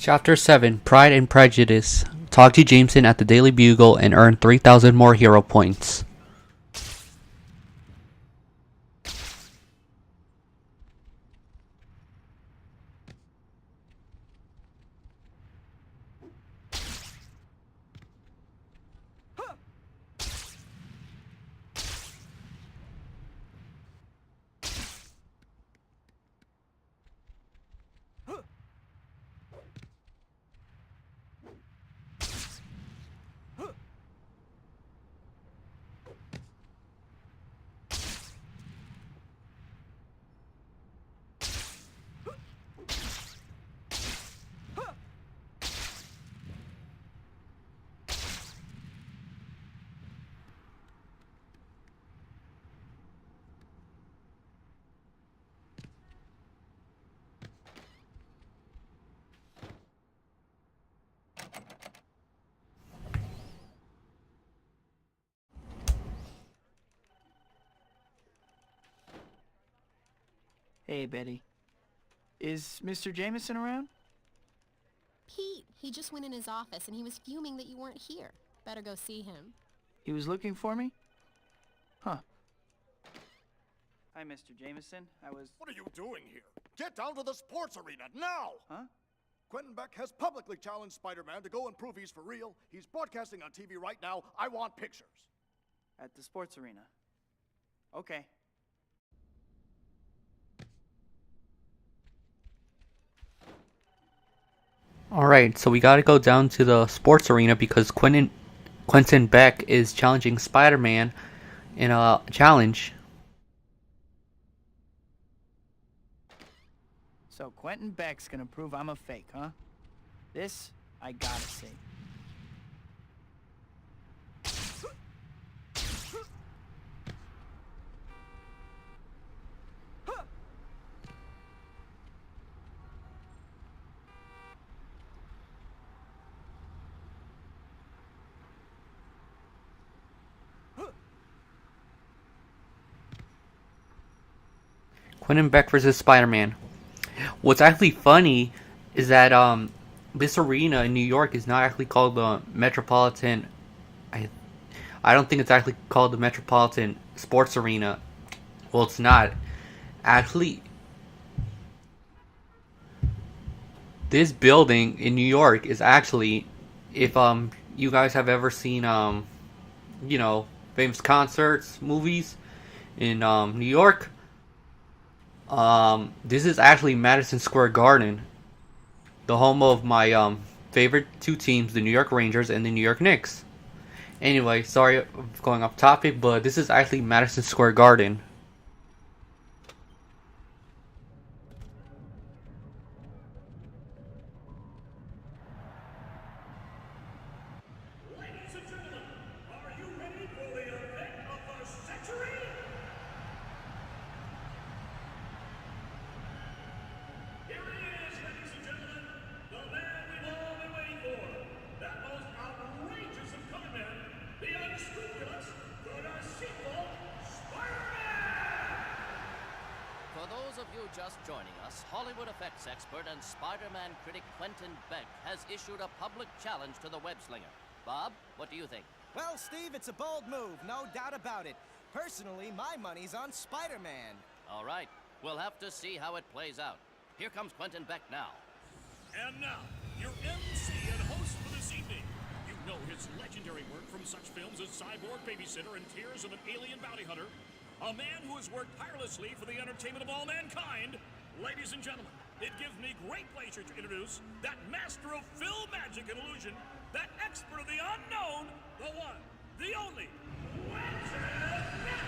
Chapter 7 Pride and Prejudice. Talk to Jameson at the Daily Bugle and earn 3,000 more hero points. Hey, Betty. Is Mr. Jameson around? Pete, he just went in his office and he was fuming that you weren't here. Better go see him. He was looking for me? Huh. Hi, Mr. Jameson. What are you doing here? Get down to the sports arena, now! Huh? Quentin Beck has publicly challenged Spider-Man to go and prove he's for real. He's broadcasting on TV right now. I want pictures. At the sports arena. Okay. Alright, so we gotta go down to the sports arena because Quentin Beck is challenging Spider-Man in a challenge. So Quentin Beck's gonna prove I'm a fake, huh? This, I gotta see. Quentin Beck versus Spider-Man. What's actually funny is that this arena in New York is not actually called the Metropolitan. I don't think it's actually called the Metropolitan Sports Arena. Well, it's not. Actually, this building in New York is actually, if you guys have ever seen famous concerts, movies in New York. This is actually Madison Square Garden, the home of my favorite two teams, the New York Rangers and the New York Knicks. Anyway, sorry for going off topic, but this is actually Madison Square Garden. Ladies and gentlemen, are you ready for the event of the century? Here he is, ladies and gentlemen, the man we've all been waiting for. That most outrageous of con men, the unscrupulous, the deceitful Spider-Man! For those of you just joining us, Hollywood effects expert and Spider-Man critic Quentin Beck has issued a public challenge to the web-slinger. Bob, what do you think? Well, Steve, it's a bold move, no doubt about it. Personally, my money's on Spider-Man. All right, we'll have to see how it plays out. Here comes Quentin Beck now. And now, your MC and host for this evening. You know his legendary work from such films as Cyborg Babysitter and Tears of an Alien Bounty Hunter. A man who has worked tirelessly for the entertainment of all mankind. Ladies and gentlemen, it gives me great pleasure to introduce that master of film magic and illusion, that expert of the unknown, the one, the only, Quentin Beck!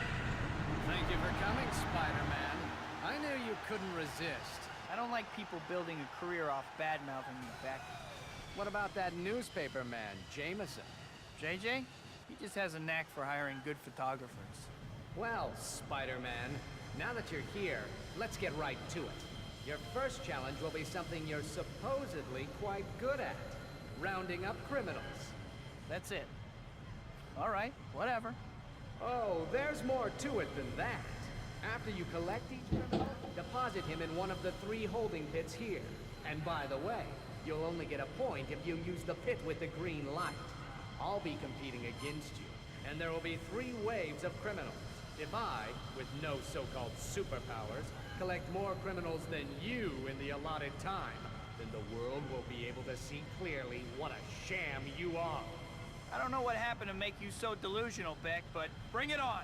Thank you for coming, Spider-Man. I knew you couldn't resist. I don't like people building a career off bad-mouthing me, Beck. What about that newspaper man, Jameson? JJ? He just has a knack for hiring good photographers. Well, Spider-Man, now that you're here, let's get right to it. Your first challenge will be something you're supposedly quite good at. Rounding up criminals. That's it. All right, whatever. Oh, there's more to it than that. After you collect each criminal, deposit him in one of the 3 holding pits here. And by the way, You'll only get a point if you use the pit with the green light. I'll be competing against you, and there will be 3 waves of criminals. If I, with no so-called superpowers, collect more criminals than you in the allotted time, then the world will be able to see clearly what a sham you are. I don't know what happened to make you so delusional, Beck, but bring it on.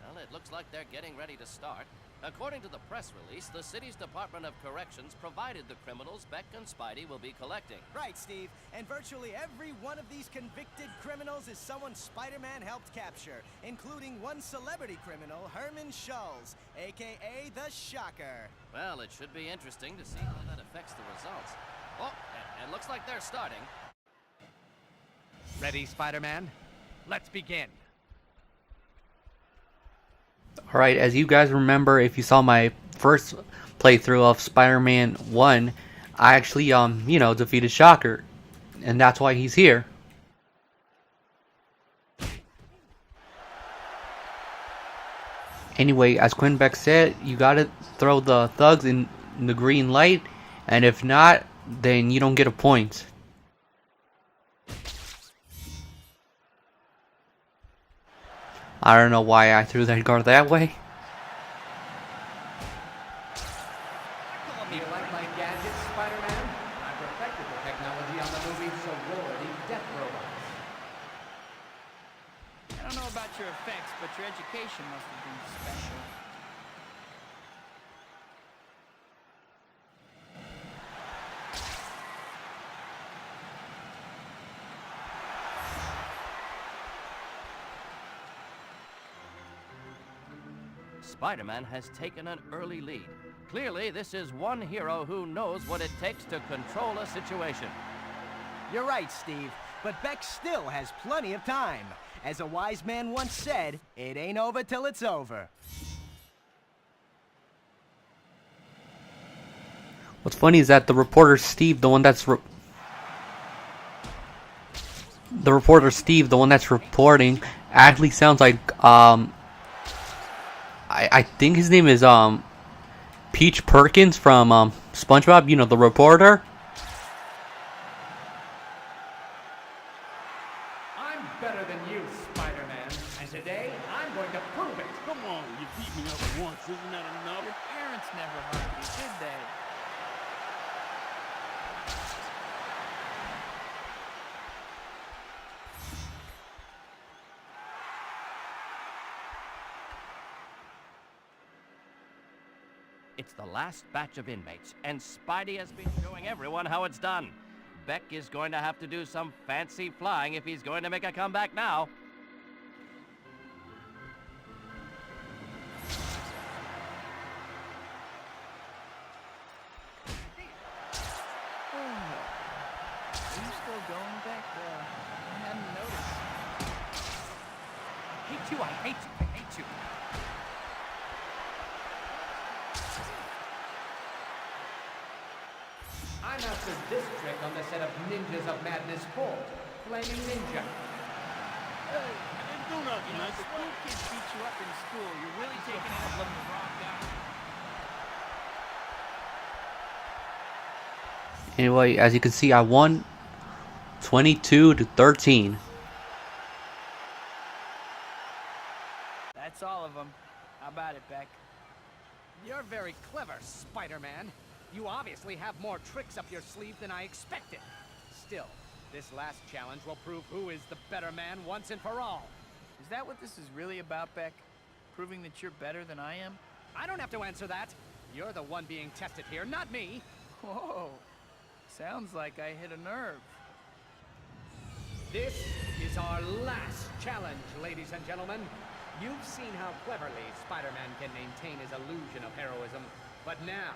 Well, it looks like they're getting ready to start. According to the press release, the city's Department of Corrections provided the criminals Beck and Spidey will be collecting. Right, Steve. And virtually every one of these convicted criminals is someone Spider-Man helped capture, including one celebrity criminal, Herman Schulz, a.k.a. the Shocker. Well, it should be interesting to see how that affects the results. Oh, and looks like they're starting. Ready, Spider-Man? Let's begin. Alright, as you guys remember, if you saw my first playthrough of Spider-Man 1, I actually, defeated Shocker. And that's why he's here. Anyway, as Quinn Beck said, you gotta throw the thugs in the green light, and if not, then you don't get a point. I don't know why I threw that guard that way. Do you like my gadgets, Spider-Man? I perfected the technology on the movie Sorority Death Robots. I don't know about your effects, but your education must have been special. Spider-Man has taken an early lead. Clearly, this is one hero who knows what it takes to control a situation. You're right, Steve, but Beck still has plenty of time. As a wise man once said, it ain't over till it's over. What's funny is that the reporter Steve, the one that's reporting, actually sounds like I think his name is Peach Perkins from SpongeBob. You know, the reporter. I'm better than you, Spider-Man, and today I'm going to prove it. Come on, you beat me up once, isn't that enough? Your parents never hurt you, did they? It's the last batch of inmates, and Spidey has been showing everyone how it's done. Beck is going to have to do some fancy flying if he's going to make a comeback now. Are you still going, Beck? I hadn't noticed. I hate you, I hate you, I hate you. I mastered this trick on the set of Ninjas of Madness 4, Flaming Ninja. Hey, I didn't do nothing. You know, I if school kids beat you up in school, you're really taking it up with the wrong guy. Anyway, as you can see, I won 22-13. That's all of them. How about it, Beck? You're very clever, Spider-Man. You obviously have more tricks up your sleeve than I expected. Still, this last challenge will prove who is the better man once and for all. Is that what this is really about, Beck? Proving that you're better than I am? I don't have to answer that. You're the one being tested here, not me. Whoa. Sounds like I hit a nerve. This is our last challenge, ladies and gentlemen. You've seen how cleverly Spider-Man can maintain his illusion of heroism, but now,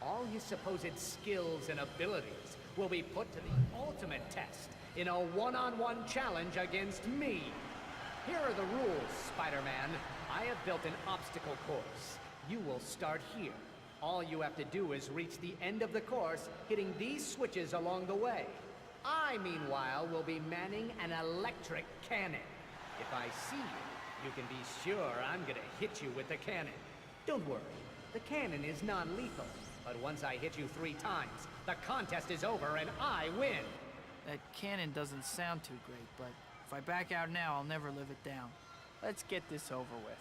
all his supposed skills and abilities will be put to the ultimate test in a one-on-one challenge against me. Here are the rules, Spider-Man. I have built an obstacle course. You will start here. All you have to do is reach the end of the course, hitting these switches along the way. I, meanwhile, will be manning an electric cannon. If I see you, you can be sure I'm gonna hit you with the cannon. Don't worry, the cannon is non-lethal, But once I hit you 3 times, the contest is over and I win. That cannon doesn't sound too great, but if I back out now, I'll never live it down. Let's get this over with.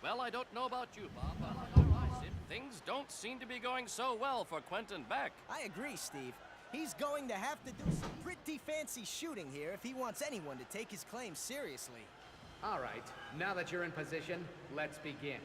Well, I don't know about you, Bob, but otherwise, things don't seem to be going so well for Quentin Beck. I agree, Steve. He's going to have to do some pretty fancy shooting here if he wants anyone to take his claims seriously. All right, now that you're in position, let's begin.